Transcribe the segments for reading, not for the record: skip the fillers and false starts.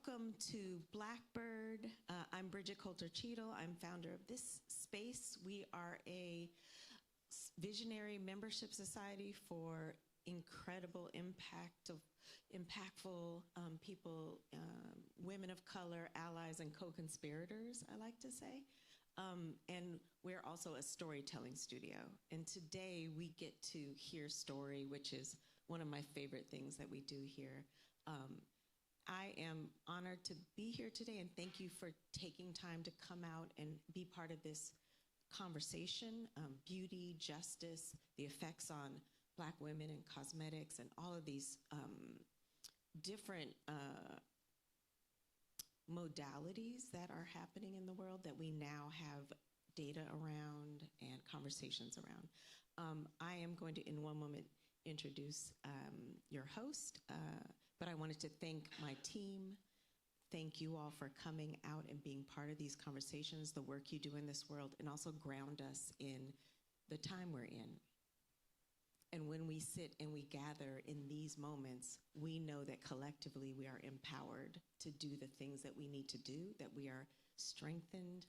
Welcome to Blackbird. I'm Bridget Coulter-Cheadle. I'm founder of this space. We are a visionary membership society for incredible impactful people, women of color, allies, and co-conspirators, I like to say. And we're also a storytelling studio. And today we get to hear story, which is one of my favorite things that we do here. I am honored to be here today, and thank you for taking time to come out and be part of this conversation. Beauty, justice, the effects on Black women and cosmetics, and all of these different modalities that are happening in the world that we now have data around and conversations around. I am going to, in one moment, introduce your host, but I wanted to thank my team. Thank you all for coming out and being part of these conversations, the work you do in this world, and also ground us in the time we're in. And when we sit and we gather in these moments, we know that collectively we are empowered to do the things that we need to do, that we are strengthened.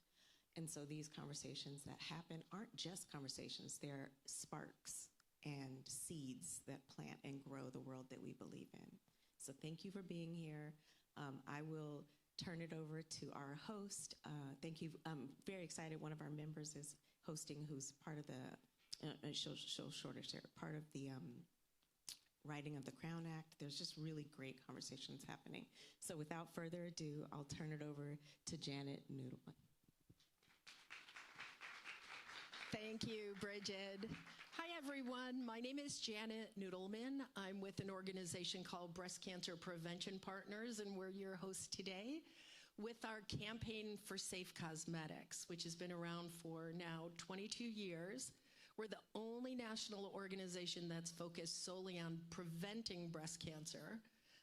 And so these conversations that happen aren't just conversations, they're sparks and seeds that plant and grow the world that we believe in. So thank you for being here. I will turn it over to our host. Thank you. I'm very excited. One of our members is hosting, who's part of the, she'll shorter share, part of the writing of the Crown Act. There's just really great conversations happening. So without further ado, I'll turn it over to Janet Noodleman. Thank you, Bridget. Hi, everyone. My name is Janet Noodleman. I'm with an organization called Breast Cancer Prevention Partners, and we're your hosts today with our campaign for safe cosmetics, which has been around for now 22 years. We're the only national organization that's focused solely on preventing breast cancer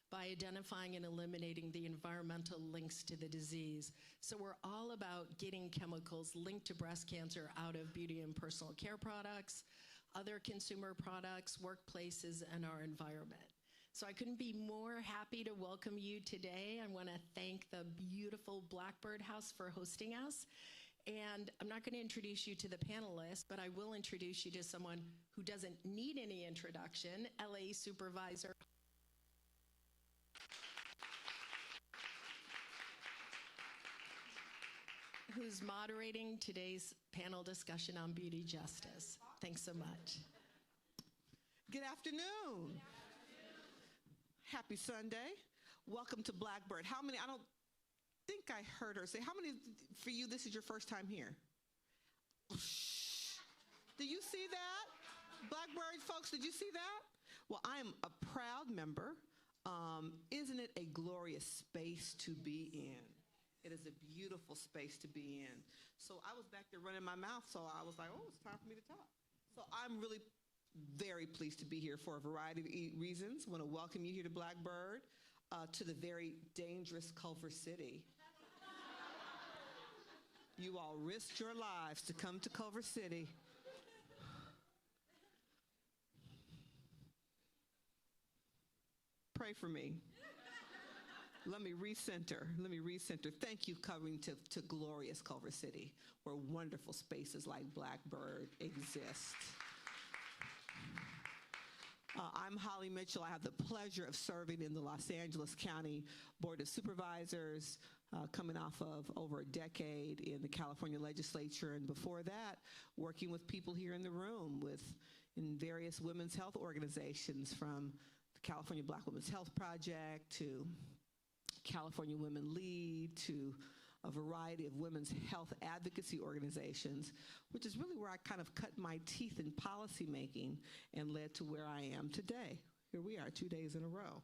by identifying and eliminating the environmental links to the disease. So we're all about getting chemicals linked to breast cancer out of beauty and personal care products, other consumer products, workplaces, and our environment. So I couldn't be more happy to welcome you today. I want to thank the beautiful Blackbird House for hosting us. And I'm not going to introduce you to the panelists, but I will introduce you to someone who doesn't need any introduction, LA Supervisor who's moderating today's panel discussion on beauty justice. Thanks so much. Good afternoon. Happy Sunday. Welcome to Blackbird. How many, I don't think I heard her say, how many for you this is your first time here? Do you see that? Blackbird folks, did you see that? Well, I am a proud member. Isn't it a glorious space to be in? It is a beautiful space to be in. So I was back there running my mouth, so I was like, oh, it's time for me to talk. So I'm really very pleased to be here for a variety of reasons. I want to welcome you here to Blackbird, to the very dangerous Culver City. You all risked your lives to come to Culver City. Pray for me. Let me recenter. Thank you for coming to glorious Culver City, where wonderful spaces like Blackbird exist. I'm Holly Mitchell. I have the pleasure of serving in the Los Angeles County Board of Supervisors, coming off of over a decade in the California legislature, and before that, working with people here in the room in various women's health organizations, from the California Black Women's Health Project to California Women Lead to a variety of women's health advocacy organizations, which is really where I kind of cut my teeth in policymaking and led to where I am today. Here we are 2 days in a row.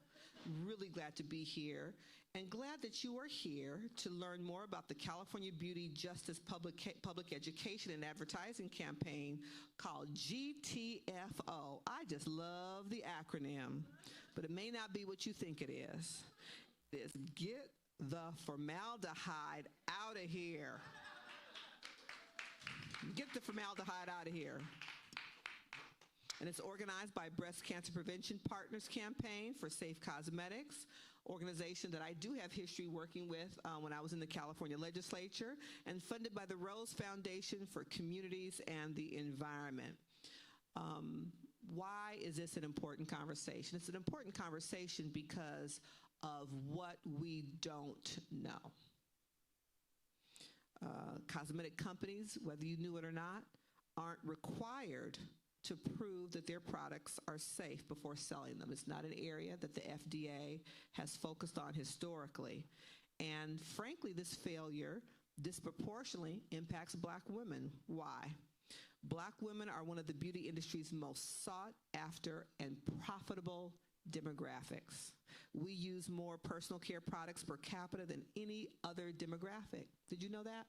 Really glad to be here, and glad that you are here to learn more about the California Beauty Justice Public Education and Advertising Campaign called GTFO. I just love the acronym, but it may not be what you think it is. Is get the formaldehyde out of here. Get the formaldehyde out of here. And it's organized by Breast Cancer Prevention Partners Campaign for Safe Cosmetics, organization that I do have history working with when I was in the California legislature, and funded by the Rose Foundation for Communities and the Environment. Why is this an important conversation? It's an important conversation because of what we don't know. Cosmetic companies, whether you knew it or not, aren't required to prove that their products are safe before selling them. It's not an area that the FDA has focused on historically. And frankly, this failure disproportionately impacts Black women. Why? Black women are one of the beauty industry's most sought after and profitable demographics. We use more personal care products per capita than any other demographic. Did you know that?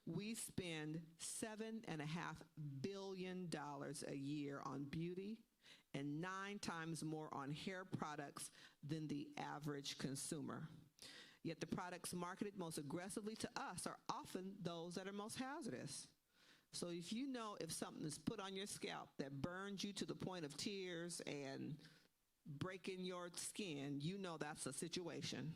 We spend $7.5 billion a year on beauty and 9 times more on hair products than the average consumer. Yet the products marketed most aggressively to us are often those that are most hazardous. So if you know if something is put on your scalp that burns you to the point of tears and breaking your skin, you know that's a situation.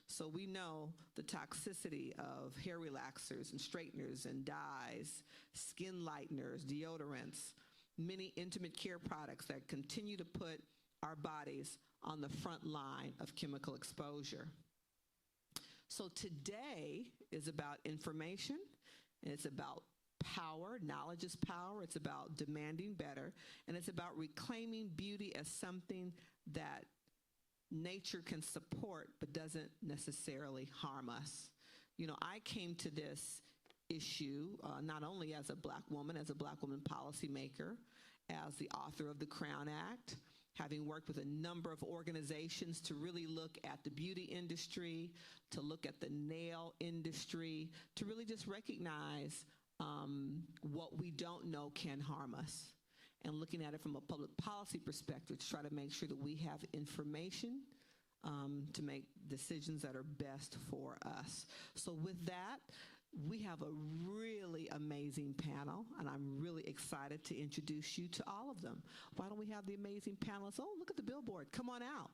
So we know the toxicity of hair relaxers and straighteners and dyes, skin lighteners, deodorants, many intimate care products that continue to put our bodies on the front line of chemical exposure. So today is about information, and it's about power. Knowledge is power. It's about demanding better, and it's about reclaiming beauty as something that nature can support but doesn't necessarily harm us. You know, I came to this issue not only as a Black woman policymaker, as the author of the Crown Act, having worked with a number of organizations to really look at the beauty industry, to look at the nail industry, to really just recognize what we don't know can harm us, and looking at it from a public policy perspective to try to make sure that we have information to make decisions that are best for us. So with that, we have a really amazing panel, and I'm really excited to introduce you to all of them. Why don't we have the amazing panelists? Oh, look at the billboard. Come on out.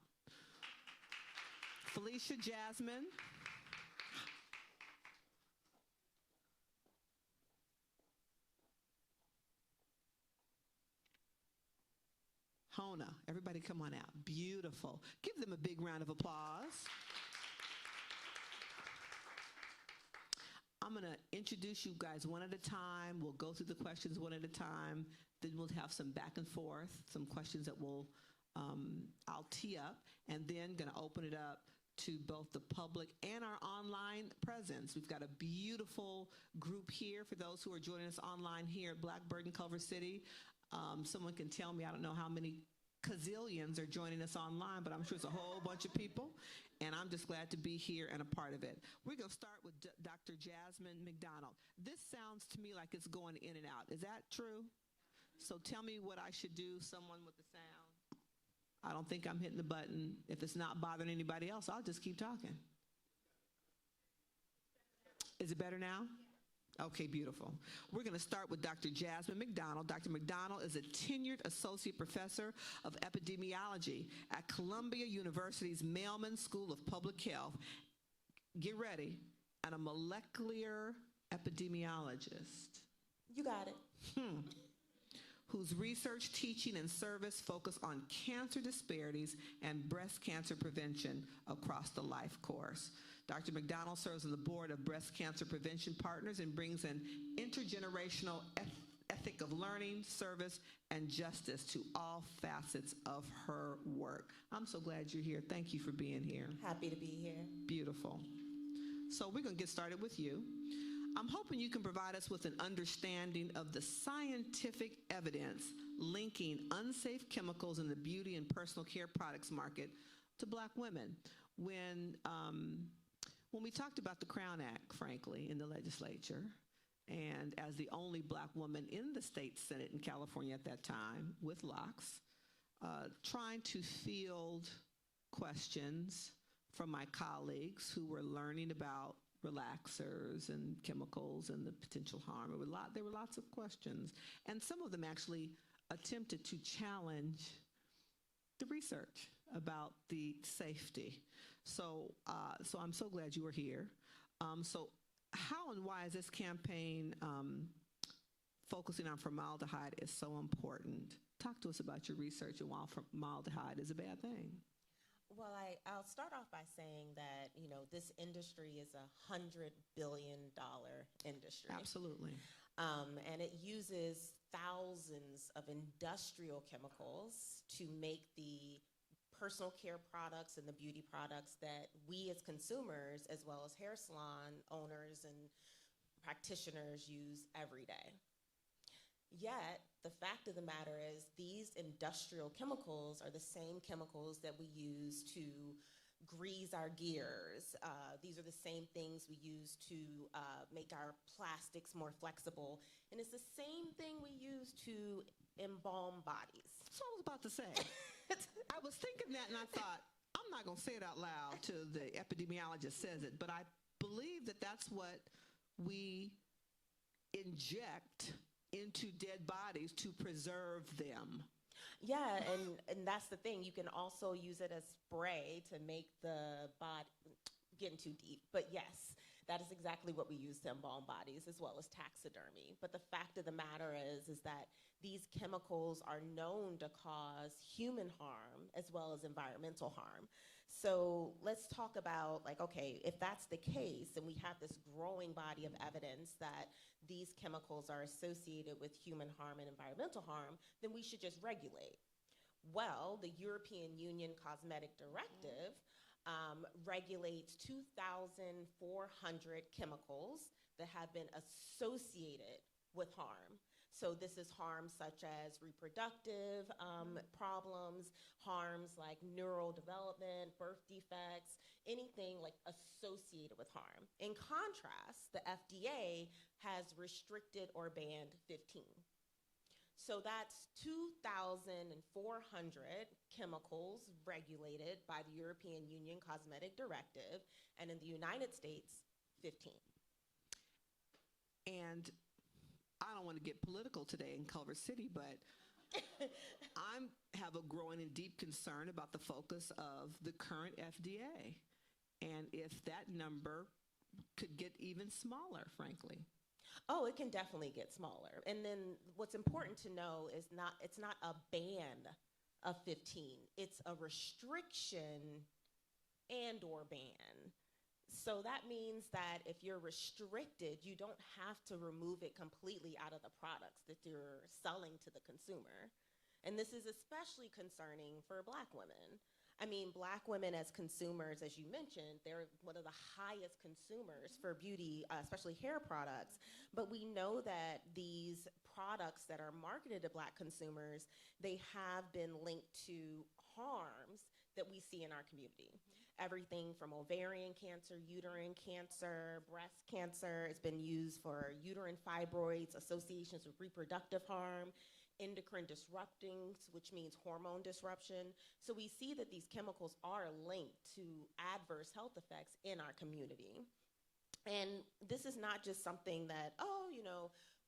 Felicia Jasmine. Hona. Everybody come on out. Beautiful. Give them a big round of applause. I'm going to introduce you guys one at a time. We'll go through the questions one at a time. Then we'll have some back and forth, some questions that I'll tee up, and then going to open it up to both the public and our online presence. We've got a beautiful group here for those who are joining us online here at Blackbird in Culver City. Someone can tell me, I don't know how many gazillions are joining us online, but I'm sure it's a whole bunch of people, and I'm just glad to be here and a part of it. We're going to start with Dr. Jasmine McDonald. This sounds to me like it's going in and out. Is that true? So tell me what I should do, someone with the sound. I don't think I'm hitting the button. If it's not bothering anybody else, I'll just keep talking. Is it better now? Okay, beautiful. We're going to start with Dr. Jasmine McDonald. Dr. McDonald is a tenured associate professor of epidemiology at Columbia University's Mailman School of Public Health. Get ready, and a molecular epidemiologist. You got it. Whose research, teaching, and service focus on cancer disparities and breast cancer prevention across the life course. Dr. McDonald serves on the board of Breast Cancer Prevention Partners and brings an intergenerational ethic of learning, service, and justice to all facets of her work. I'm so glad you're here. Thank you for being here. Happy to be here. Beautiful. So we're going to get started with you. I'm hoping you can provide us with an understanding of the scientific evidence linking unsafe chemicals in the beauty and personal care products market to Black women. When we talked about the Crown Act, frankly, in the legislature, and as the only Black woman in the state Senate in California at that time with locks, trying to field questions from my colleagues who were learning about relaxers and chemicals and the potential harm. There were lots of questions, and some of them actually attempted to challenge the research about the safety. So I'm so glad you were here. So how and why is this campaign focusing on formaldehyde is so important? Talk to us about your research and why formaldehyde is a bad thing. Well, I'll start off by saying that, this industry is $100 billion industry. Absolutely. And it uses thousands of industrial chemicals to make the personal care products and the beauty products that we as consumers, as well as hair salon owners and practitioners, use every day. Yet, the fact of the matter is these industrial chemicals are the same chemicals that we use to grease our gears. These are the same things we use to make our plastics more flexible. And it's the same thing we use to embalm bodies. That's what I was about to say. I was thinking that and I thought, I'm not going to say it out loud till the epidemiologist says it, but I believe that that's what we inject into dead bodies to preserve them. Yeah, and that's the thing. You can also use it as spray to make the body, getting too deep, but yes, that is exactly what we use to embalm bodies, as well as taxidermy. But the fact of the matter is that these chemicals are known to cause human harm as well as environmental harm. So let's talk about, okay, if that's the case, and we have this growing body of evidence that these chemicals are associated with human harm and environmental harm, then we should just regulate. Well, the European Union Cosmetic Directive regulates 2,400 chemicals that have been associated with harm. So this is harm such as reproductive problems, harms like neural development, birth defects, anything like associated with harm. In contrast, the FDA has restricted or banned 15. So that's 2,400 chemicals regulated by the European Union Cosmetic Directive, and in the United States, 15. And I don't want to get political today in Culver City, but I have a growing and deep concern about the focus of the current FDA, and if that number could get even smaller, frankly. Oh, it can definitely get smaller. And then what's important to know is it's not a ban of 15. It's a restriction and or ban. So that means that if you're restricted, you don't have to remove it completely out of the products that you're selling to the consumer. And this is especially concerning for Black women. I mean, Black women as consumers, as you mentioned, they're one of the highest consumers for beauty, especially hair products. But we know that these products that are marketed to Black consumers, they have been linked to harms that we see in our community. Everything from ovarian cancer, uterine cancer, breast cancer. It's been used for uterine fibroids, associations with reproductive harm, endocrine disrupting, which means hormone disruption. So we see that these chemicals are linked to adverse health effects in our community. And this is not just something that,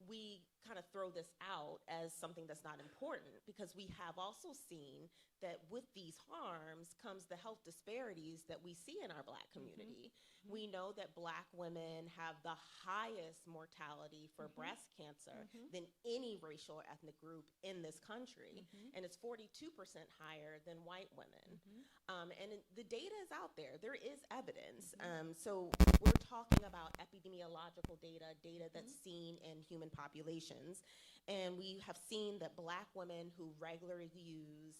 we kind of throw this out as something that's not important, because we have also seen that with these harms comes the health disparities that we see in our Black community. Mm-hmm. We know that Black women have the highest mortality for breast cancer than any racial or ethnic group in this country, and it's 42% higher than white women. And the data is out there. There is evidence. So we're talking about epidemiological data that's seen in human populations. And we have seen that Black women who regularly use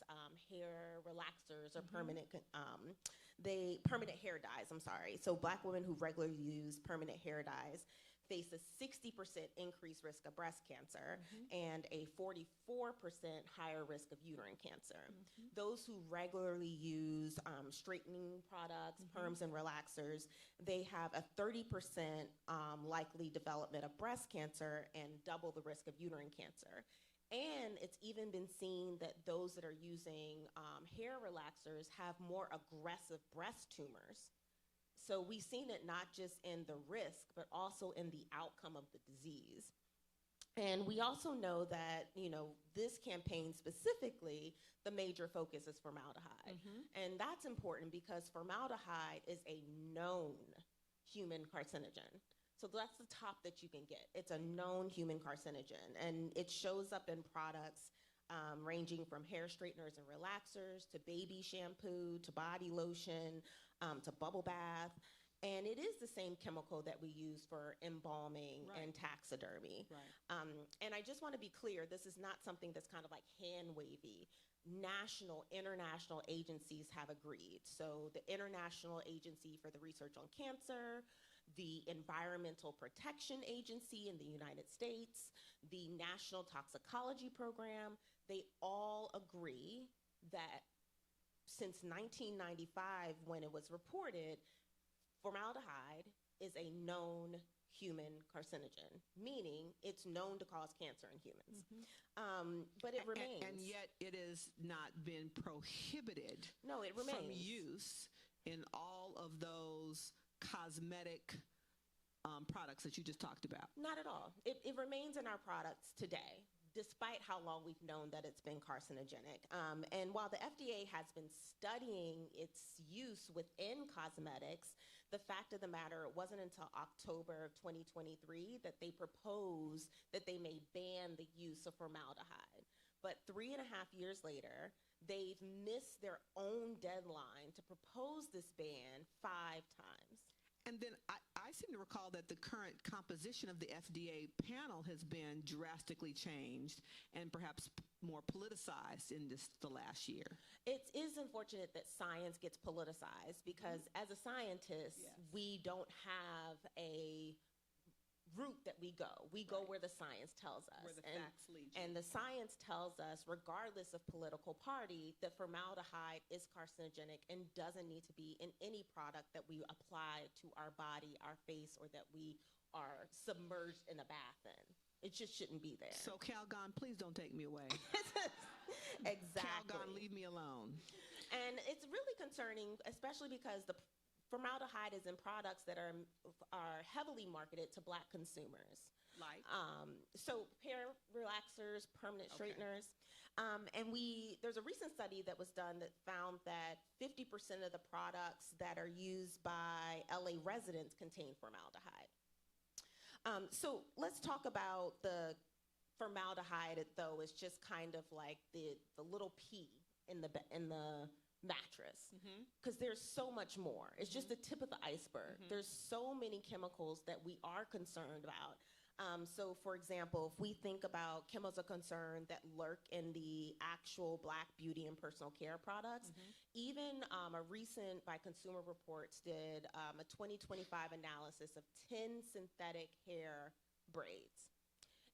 hair relaxers or permanent hair dyes, So Black women who regularly use permanent hair dyes face a 60% increased risk of breast cancer and a 44% higher risk of uterine cancer. Those who regularly use straightening products, perms and relaxers, they have a 30% likely development of breast cancer and double the risk of uterine cancer. And it's even been seen that those that are using hair relaxers have more aggressive breast tumors. So we've seen it not just in the risk, but also in the outcome of the disease. And we also know that, this campaign specifically, the major focus is formaldehyde. And that's important because formaldehyde is a known human carcinogen. So that's the top that you can get. It's a known human carcinogen, and it shows up in products ranging from hair straighteners and relaxers to baby shampoo to body lotion to bubble bath. And it is the same chemical that we use for embalming and taxidermy. And I just want to be clear, this is not something that's kind of like hand-wavy. National, international agencies have agreed. So the International Agency for the Research on Cancer, the Environmental Protection Agency in the United States, the National Toxicology Program, they all agree that since 1995, when it was reported, formaldehyde is a known human carcinogen, meaning it's known to cause cancer in humans. But it remains. And yet it has not been prohibited No, it remains. from use in all of those cosmetic products that you just talked about. Not at all. It remains in our products today, despite how long we've known that it's been carcinogenic. And while the FDA has been studying its use within cosmetics, the fact of the matter, it wasn't until October of 2023 that they proposed that they may ban the use of formaldehyde. But 3.5 years later, they've missed their own deadline to propose this ban 5 times. And then I seem to recall that the current composition of the FDA panel has been drastically changed and perhaps more politicized in the last year. It is unfortunate that science gets politicized because as a scientist, we don't have a route that we go. We go where the science tells us. Where the facts lead you. And the science tells us, regardless of political party, that formaldehyde is carcinogenic and doesn't need to be in any product that we apply to our body, our face, or that we are submerged in a bath in. It just shouldn't be there. So Calgon, please don't take me away. Exactly. Calgon, leave me alone. And it's really concerning, especially because the formaldehyde is in products that are heavily marketed to Black consumers. Like? So hair relaxers, permanent straighteners. And there's a recent study that was done that found that 50% of the products that are used by LA residents contain formaldehyde. So let's talk about the formaldehyde, though, is just kind of like the little pea in the mattress, because there's so much more. It's just the tip of the iceberg. There's so many chemicals that we are concerned about. So for example, if we think about chemicals of concern that lurk in the actual Black beauty and personal care products, even a recent by Consumer Reports did a 2025 analysis of 10 synthetic hair braids.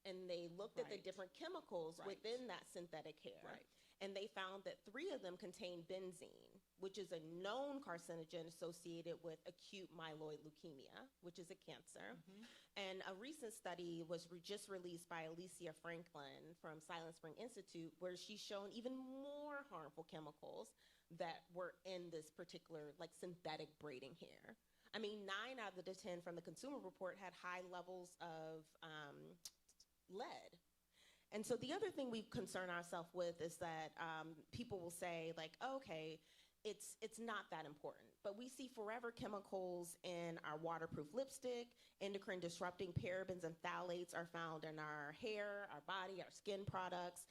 And they looked at the different chemicals within that synthetic hair. And they found that 3 of them contain benzene, which is a known carcinogen associated with acute myeloid leukemia, which is a cancer. And a recent study was just released by Alicia Franklin from Silent Spring Institute, where she's shown even more harmful chemicals that were in this particular synthetic braiding hair. I mean, 9 out of the 10 from the Consumer Report had high levels of lead. And so the other thing we concern ourselves with is that people will say, okay, it's not that important. But we see forever chemicals in our waterproof lipstick. Endocrine disrupting parabens and phthalates are found in our hair, our body, our skin products.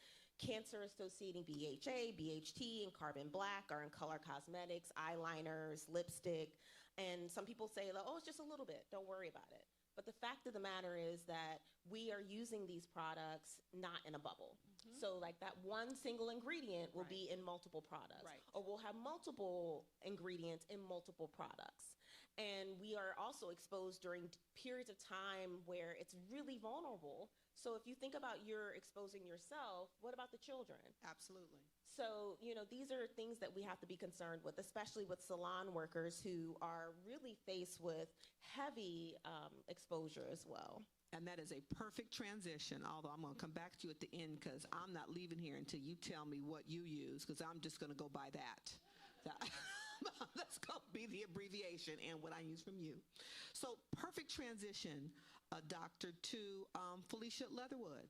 Cancer associating BHA, BHT, and carbon black are in color cosmetics, eyeliners, lipstick. And some people say, it's just a little bit, don't worry about it. But the fact of the matter is that we are using these products not in a bubble. So that one single ingredient will be in multiple products. Or we'll have multiple ingredients in multiple products. And we are also exposed during periods of time where it's really vulnerable. So if you think about you're exposing yourself, what about the children? Absolutely. So, these are things that we have to be concerned with, especially with salon workers who are really faced with heavy exposure as well. And that is a perfect transition, although I'm going to come back to you at the end because I'm not leaving here until you tell me what you use, because I'm just going to go by that. That's going to be the abbreviation and what I use from you. So perfect transition. doctor to Felicia Leatherwood.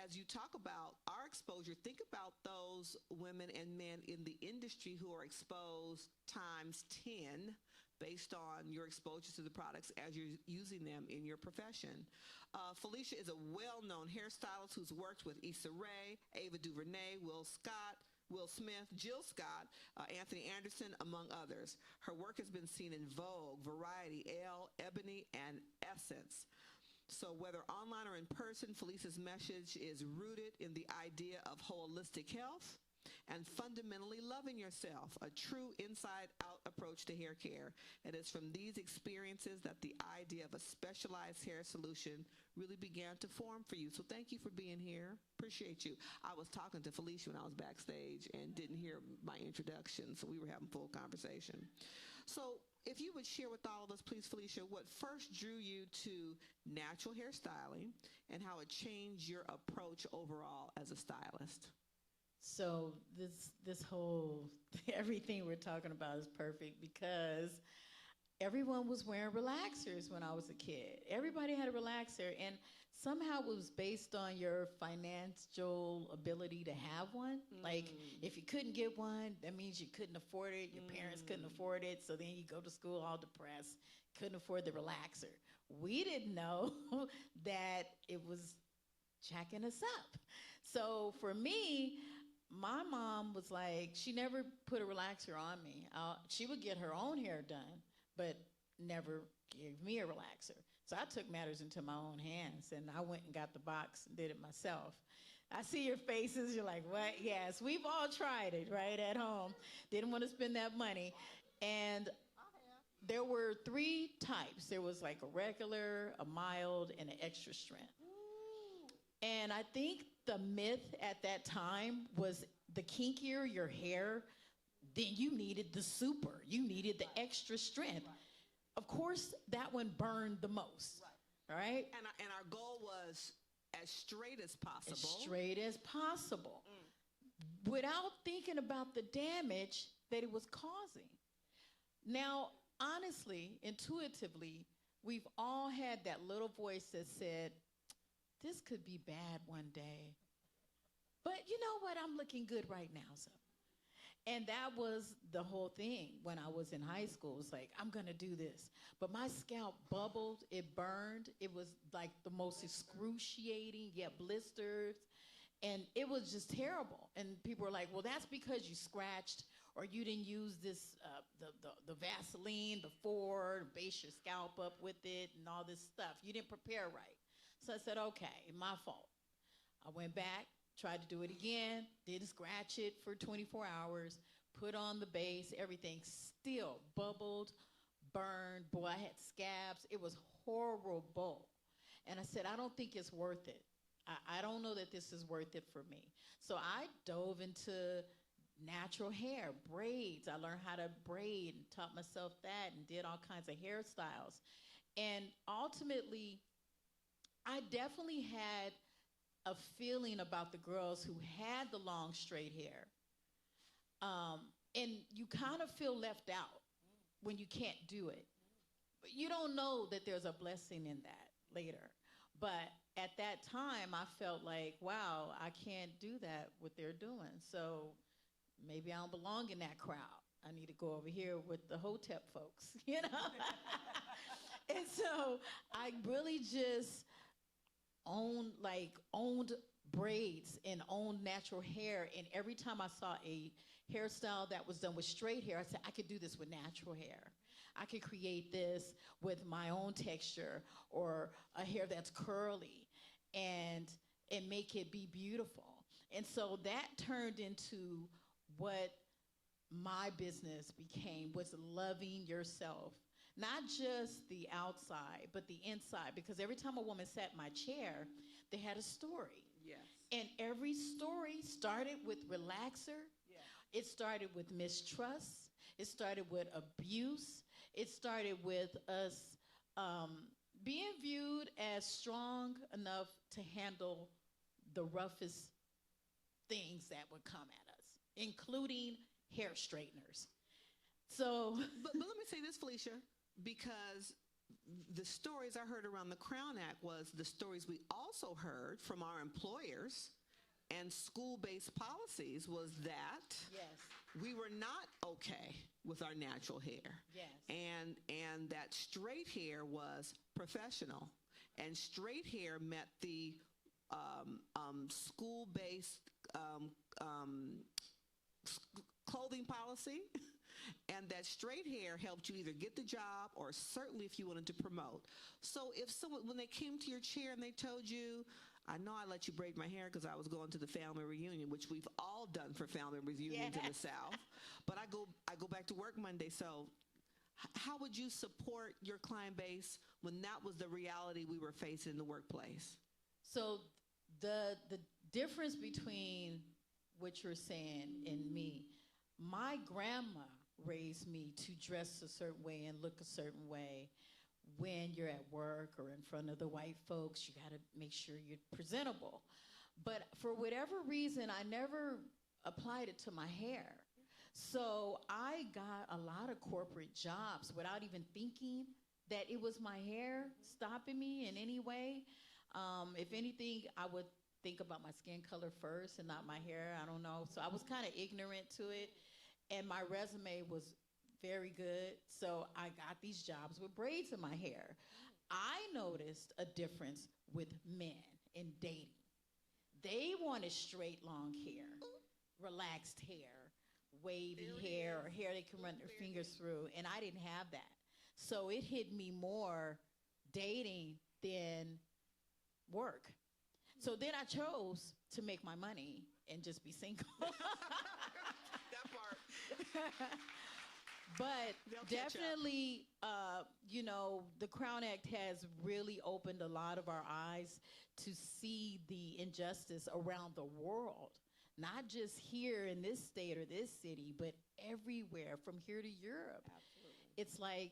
As you talk about our exposure, think about those women and men in the industry who are exposed times 10 based on your exposure to the products as you're using them in your profession. Felicia is a well-known hairstylist who's worked with Issa Rae, Ava DuVernay, Will Smith, Jill Scott, Anthony Anderson, among others. Her work has been seen in Vogue, Variety, Elle, Ebony, and Essence. So whether online or in person, Felicia's message is rooted in the idea of holistic health and fundamentally loving yourself, a true inside-out approach to hair care. And it's from these experiences that the idea of a specialized hair solution really began to form for you. So thank you for being here. Appreciate you. I was talking to Felicia when I was backstage and didn't hear my introduction, so we were having full conversation. So if you would share with all of us, please, Felicia, what first drew you to natural hairstyling and how it changed your approach overall as a stylist. So this whole everything we're talking about is perfect because everyone was wearing relaxers when I was a kid. Everybody had a relaxer, and somehow it was based on your financial ability to have one. Like, if you couldn't get one, that means you couldn't afford it. Your parents couldn't afford it, so then you go to school all depressed, couldn't afford the relaxer. We didn't know that it was jacking us up. So for me, my mom was like, she never put a relaxer on me. She would get her own hair done, but never gave me a relaxer. So I took matters into my own hands, and I went and got the box and did it myself. I see your faces. You're like, what? Yes, we've all tried it, right, at home. Didn't want to spend that money. And there were 3 types. There was like a regular, a mild, and an extra strength. And I think the myth at that time was the kinkier your hair, then you needed the super. You needed the extra strength. Of course, that one burned the most, right? And our goal was as straight as possible. As straight as possible, without thinking about the damage that it was causing. Now, honestly, intuitively, we've all had that little voice that said, this could be bad one day. But you know what? I'm looking good right now, so. And that was the whole thing when I was in high school. It was like, I'm going to do this. But my scalp bubbled. It burned. It was like the most excruciating, blisters. And it was just terrible. And people were like, well, that's because you scratched or you didn't use this, the Vaseline before, base your scalp up with it and all this stuff. You didn't prepare right. So I said, okay, my fault. I went back. Tried to do it again, didn't scratch it for 24 hours, put on the base, everything still bubbled, burned. Boy, I had scabs. It was horrible. And I said, I don't think it's worth it. I don't know that this is worth it for me. So I dove into natural hair, braids. I learned how to braid and taught myself that and did all kinds of hairstyles. And ultimately, I definitely had a feeling about the girls who had the long straight hair. And you kind of feel left out when you can't do it. But you don't know that there's a blessing in that later. But at that time, I felt like, wow, I can't do that, what they're doing. So maybe I don't belong in that crowd. I need to go over here with the Hotep folks, you know? And so I really just owned braids and owned natural hair. And every time I saw a hairstyle that was done with straight hair, I said, I could do this with natural hair. I could create this with my own texture or a hair that's curly and make it be beautiful. And so that turned into what my business became, was loving yourself. Not just the outside, but the inside. Because every time a woman sat in my chair, they had a story. Yes. And every story started with relaxer. Yes. It started with mistrust. It started with abuse. It started with us being viewed as strong enough to handle the roughest things that would come at us, including hair straighteners. So, but let me say this, Felicia, because the stories I heard around the Crown Act was the stories we also heard from our employers and school-based policies was that we were not okay with our natural hair. And that straight hair was professional. And straight hair met the school-based clothing policy. And that straight hair helped you either get the job or certainly if you wanted to promote. So if someone, when they came to your chair and they told you, I know I let you braid my hair because I was going to the family reunion, which we've all done for family reunions in the South. But I go back to work Monday. So how would you support your client base when that was the reality we were facing in the workplace? So the difference between what you're saying and me, my grandma raised me to dress a certain way and look a certain way. When you're at work or in front of the white folks, you got to make sure you're presentable. But for whatever reason, I never applied it to my hair. So I got a lot of corporate jobs without even thinking that it was my hair stopping me in any way. If anything, I would think about my skin color first and not my hair. I don't know. So I was kind of ignorant to it. And my resume was very good. So I got these jobs with braids in my hair. I noticed a difference with men in dating. They wanted straight, long hair, relaxed hair, wavy hair, or hair they can run their fingers through. And I didn't have that. So it hit me more dating than work. So then I chose to make my money and just be single. That part. But definitely, you know, the Crown Act has really opened a lot of our eyes to see the injustice around the world, not just here in this state or this city, but everywhere from here to Europe. Absolutely. It's like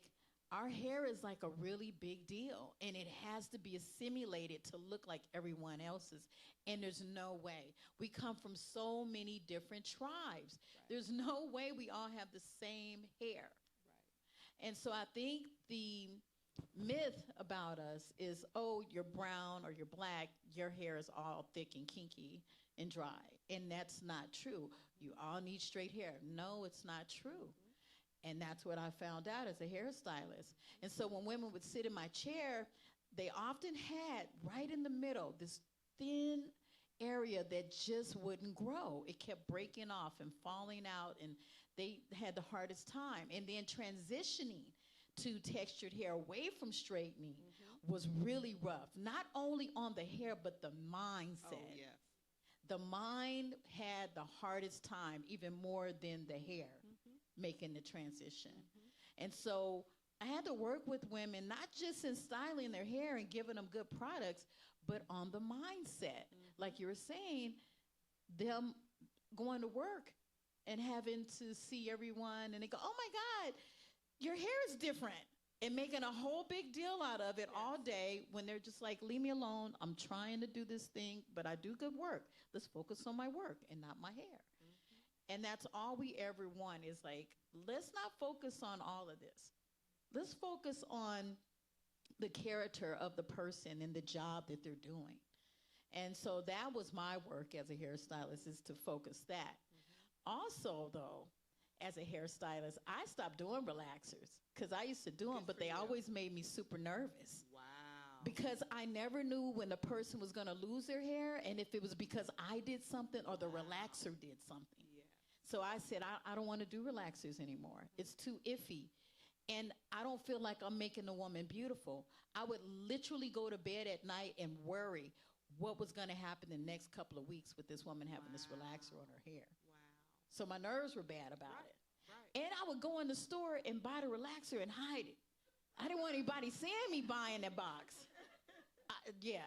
our hair is like a really big deal, and it has to be assimilated to look like everyone else's, and there's no way. We come from so many different tribes. There's no way we all have the same hair. And so I think the myth about us is, oh, you're brown or you're black, your hair is all thick and kinky and dry. And that's not true. You all need straight hair. No, it's not true. And that's what I found out as a hairstylist. And so when women would sit in my chair, they often had right in the middle this thin area that just wouldn't grow. It kept breaking off and falling out, and they had the hardest time. And then transitioning to textured hair away from straightening was really rough, not only on the hair, but the mindset. Oh, yes. The mind had the hardest time, even more than the hair, making the transition. And so I had to work with women, not just in styling their hair and giving them good products, but on the mindset. Like you were saying, them going to work and having to see everyone and they go, oh my God, your hair is different. And making a whole big deal out of it all day when they're just like, leave me alone. I'm trying to do this thing, but I do good work. Let's focus on my work and not my hair. And that's all we ever want is like, let's not focus on all of this. Let's focus on the character of the person and the job that they're doing. And so that was my work as a hairstylist, is to focus that. Also, though, as a hairstylist, I stopped doing relaxers because I used to do them, but they always made me super nervous. Wow. Because I never knew when the person was going to lose their hair and if it was because I did something or the relaxer did something. So I said, I don't want to do relaxers anymore. It's too iffy. And I don't feel like I'm making the woman beautiful. I would literally go to bed at night and worry what was going to happen the next couple of weeks with this woman having this relaxer on her hair. So my nerves were bad about it. And I would go in the store and buy the relaxer and hide it. I didn't want anybody seeing me buying that box. It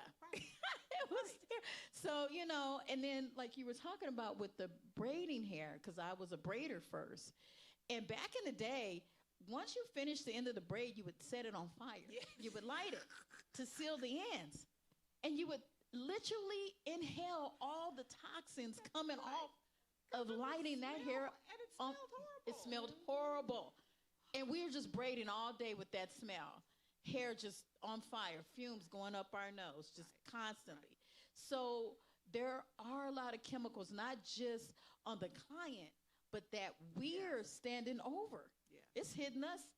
was there. So, you know, and then like you were talking about with the braiding hair, because I was a braider first. And back in the day, once you finished the end of the braid, you would set it on fire. You would light it to seal the ends. And you would literally inhale all the toxins coming off of lighting that hair. And it smelled horrible. It smelled horrible. And we were just braiding all day with that smell. hair just on fire, fumes going up our nose just constantly. So there are a lot of chemicals, not just on the client, but that we're standing over. Yeah. It's hitting us